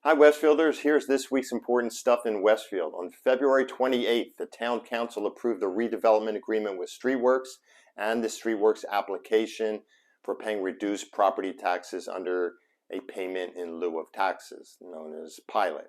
Hi Westfielders, here's this week's important stuff in Westfield. On February 28th, the Town Council approved the redevelopment agreement with Streetworks and the Streetworks application for paying reduced property taxes under a payment in lieu of taxes, known as pilot.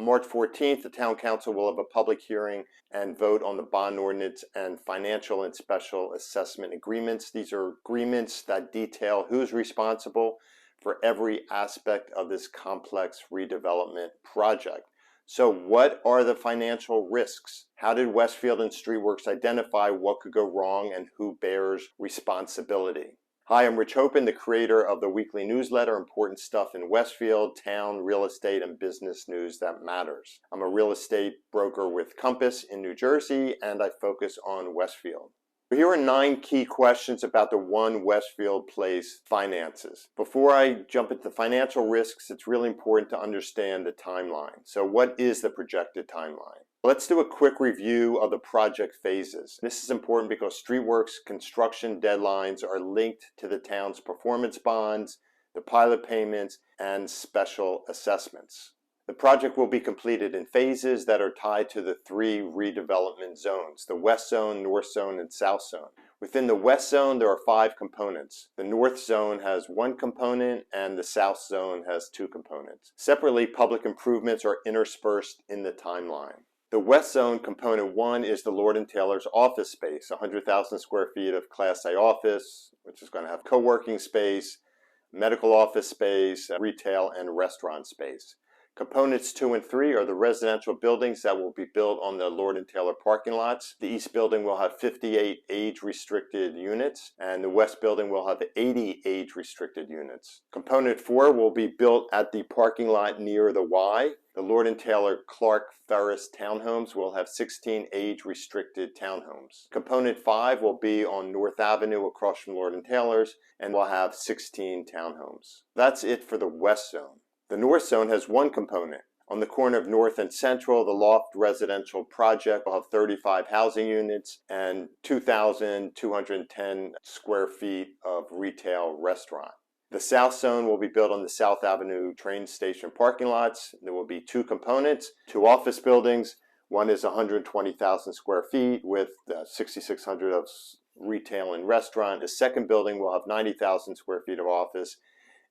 On March 14th, the Town Council will have a public hearing and vote on the bond ordinance and financial and special assessment agreements. These are agreements that detail who's responsible for every aspect of this complex redevelopment project. So what are the financial risks? How did Westfield and Streetworks identify what could go wrong and who bears responsibility? Hi, I'm Rich Hopen, the creator of the weekly newsletter, Important Stuff in Westfield, Town, Real Estate, and Business News That Matters. I'm a real estate broker with Compass in New Jersey, and I focus on Westfield. Here are 9 key questions about the One Westfield Place finances. Before I jump into the financial risks, it's really important to understand the timeline. So what is the projected timeline? Let's do a quick review of the project phases. This is important because Streetworks construction deadlines are linked to the town's performance bonds, the pilot payments, and special assessments. The project will be completed in phases that are tied to the 3 redevelopment zones, the West Zone, North Zone, and South Zone. Within the West Zone, there are 5 components. The North Zone has 1 component, and the South Zone has 2 components. Separately, public improvements are interspersed in the timeline. The West Zone component 1 is the Lord & Taylor's office space, 100,000 square feet of Class A office, which is going to have co-working space, medical office space, retail, and restaurant space. Components 2 and 3 are the residential buildings that will be built on the Lord & Taylor parking lots. The East building will have 58 age-restricted units, and the West building will have 80 age-restricted units. Component 4 will be built at the parking lot near the Y. The Lord & Taylor Clark Ferris townhomes will have 16 age-restricted townhomes. Component 5 will be on North Avenue across from Lord & Taylor's and will have 16 townhomes. That's it for the West Zone. The North Zone has 1 component. On the corner of North and Central, the Loft residential project will have 35 housing units and 2,210 square feet of retail restaurant. The South Zone will be built on the South Avenue train station parking lots. There will be 2 components, 2 office buildings. One is 120,000 square feet with 6,600 of retail and restaurant. The second building will have 90,000 square feet of office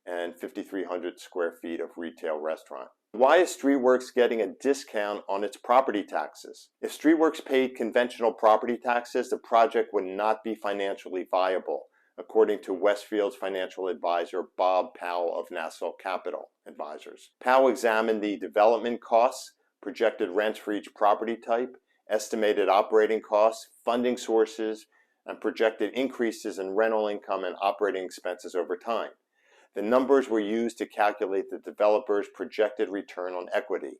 and 5,300 square feet of retail restaurant. Why is Streetworks getting a discount on its property taxes? If Streetworks paid conventional property taxes, the project would not be financially viable, according to Westfield's financial advisor Bob Powell of Nassau Capital Advisors. Powell examined the development costs, projected rents for each property type, estimated operating costs, funding sources, and projected increases in rental income and operating expenses over time. The numbers were used to calculate the developer's projected return on equity.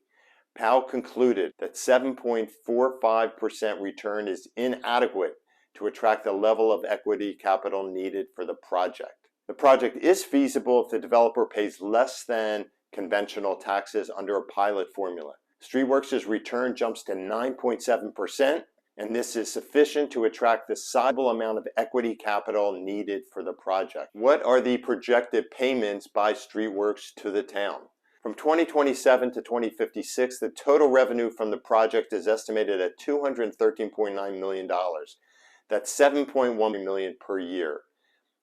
Powell concluded that 7.45% return is inadequate to attract the level of equity capital needed for the project. The project is feasible if the developer pays less than conventional taxes under a pilot formula. Streetworks' return jumps to 9.7%. And this is sufficient to attract the sizable amount of equity capital needed for the project. What are the projected payments by Streetworks to the town? From 2027 to 2056, the total revenue from the project is estimated at $213.9 million. That's $7.1 million per year.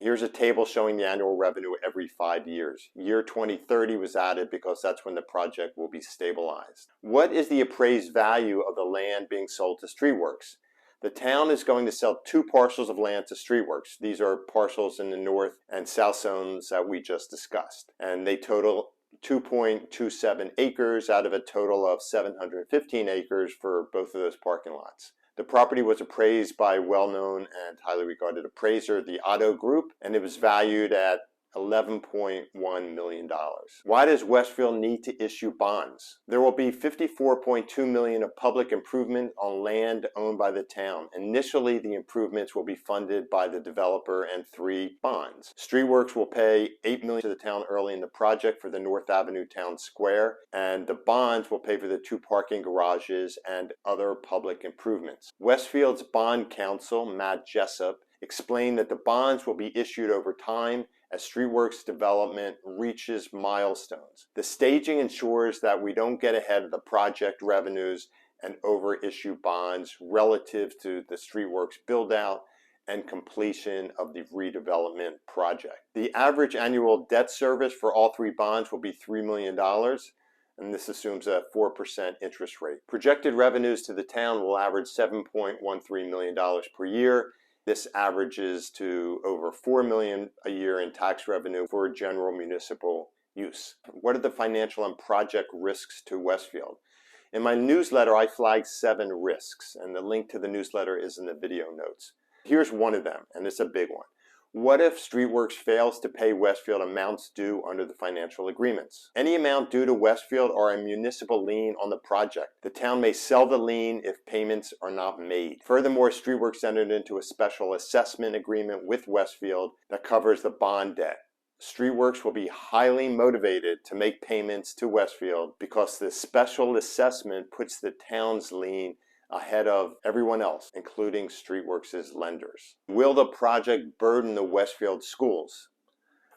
Here's a table showing the annual revenue every 5 years. Year 2030 was added because that's when the project will be stabilized. What is the appraised value of the land being sold to Streetworks? The town is going to sell 2 parcels of land to Streetworks. These are parcels in the North and South Zones that we just discussed. And they total 2.27 acres out of a total of 715 acres for both of those parking lots. The property was appraised by well-known and highly regarded appraiser, the Otto Group, and it was valued at $11.1 million. Why does Westfield need to issue bonds? There will be $54.2 million of public improvement on land owned by the town. Initially, the improvements will be funded by the developer and 3 bonds. Streetworks will pay $8 million to the town early in the project for the North Avenue Town Square, and the bonds will pay for the 2 parking garages and other public improvements. Westfield's bond counsel, Matt Jessup, explained that the bonds will be issued over time as Streetworks development reaches milestones. The staging ensures that we don't get ahead of the project revenues and overissue bonds relative to the Streetworks build-out and completion of the redevelopment project. The average annual debt service for all three bonds will be $3 million, and this assumes a 4% interest rate. Projected revenues to the town will average $7.13 million per year. This averages to over $4 million a year in tax revenue for general municipal use. What are the financial and project risks to Westfield? In my newsletter, I flagged 7 risks, and the link to the newsletter is in the video notes. Here's one of them, and it's a big one. What if Streetworks fails to pay Westfield amounts due under the financial agreements? Any amount due to Westfield are a municipal lien on the project. The town may sell the lien if payments are not made. Furthermore, Streetworks entered into a special assessment agreement with Westfield that covers the bond debt. Streetworks will be highly motivated to make payments to Westfield because the special assessment puts the town's lien ahead of everyone else, including Streetworks' lenders. Will the project burden the Westfield schools?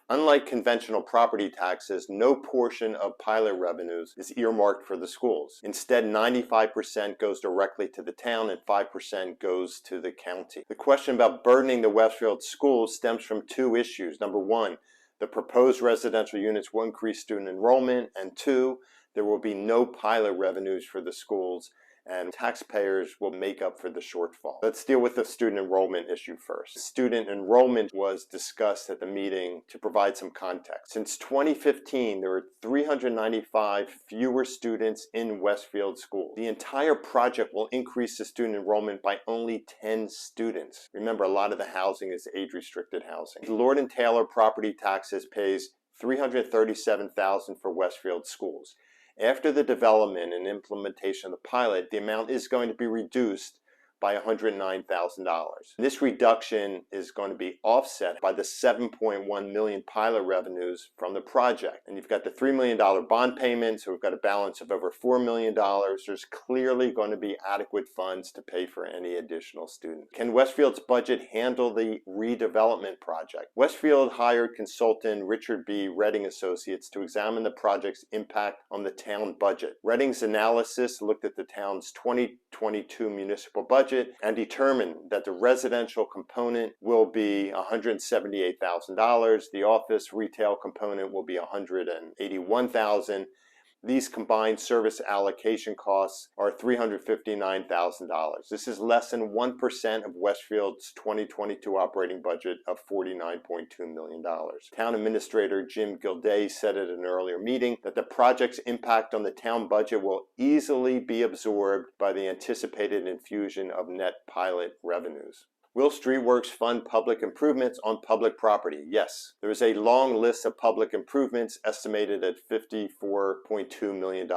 Unlike conventional property taxes, no portion of pilot revenues is earmarked for the schools. Instead, 95% goes directly to the town and 5% goes to the county. The question about burdening the Westfield schools stems from 2 issues. Number 1, the proposed residential units will increase student enrollment, and 2, there will be no pilot revenues for the schools, and taxpayers will make up for the shortfall. Let's deal with the student enrollment issue first. Student enrollment was discussed at the meeting to provide some context. Since 2015, there were 395 fewer students in Westfield schools. The entire project will increase the student enrollment by only 10 students. Remember, a lot of the housing is age-restricted housing. Lord & Taylor Property Taxes pays $337,000 for Westfield schools. After the development and implementation of the pilot, the amount is going to be reduced by $109,000. This reduction is going to be offset by the $7.1 million pilot revenues from the project. And you've got the $3 million bond payment, so we've got a balance of over $4 million. There's clearly going to be adequate funds to pay for any additional students. Can Westfield's budget handle the redevelopment project? Westfield hired consultant Richard B. Redding Associates to examine the project's impact on the town budget. Redding's analysis looked at the town's 2022 municipal budget and determined that the residential component will be $178,000. The office retail component will be $181,000. These combined service allocation costs are $359,000. This is less than 1% of Westfield's 2022 operating budget of $49.2 million. Town Administrator Jim Gilday said at an earlier meeting that the project's impact on the town budget will easily be absorbed by the anticipated infusion of net pilot revenues. Will Streetworks fund public improvements on public property? Yes. There is a long list of public improvements estimated at $54.2 million.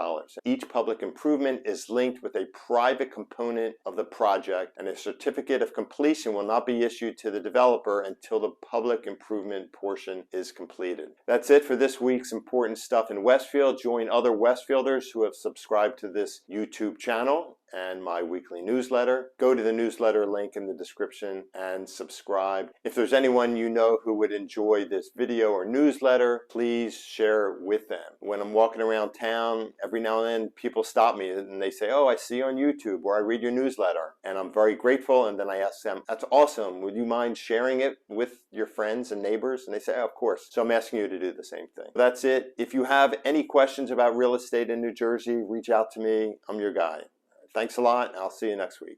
Each public improvement is linked with a private component of the project, and a certificate of completion will not be issued to the developer until the public improvement portion is completed. That's it for this week's important stuff in Westfield. Join other Westfielders who have subscribed to this YouTube channel and my weekly newsletter. Go to the newsletter link in the description and subscribe. If there's anyone you know who would enjoy this video or newsletter, please share with them. When I'm walking around town, every now and then people stop me and they say, "Oh, I see you on YouTube," or "I read your newsletter." And I'm very grateful, and then I ask them, "That's awesome. Would you mind sharing it with your friends and neighbors?" And they say, "Oh, of course." So I'm asking you to do the same thing. That's it. If you have any questions about real estate in New Jersey, reach out to me. I'm your guy. Thanks a lot, and I'll see you next week.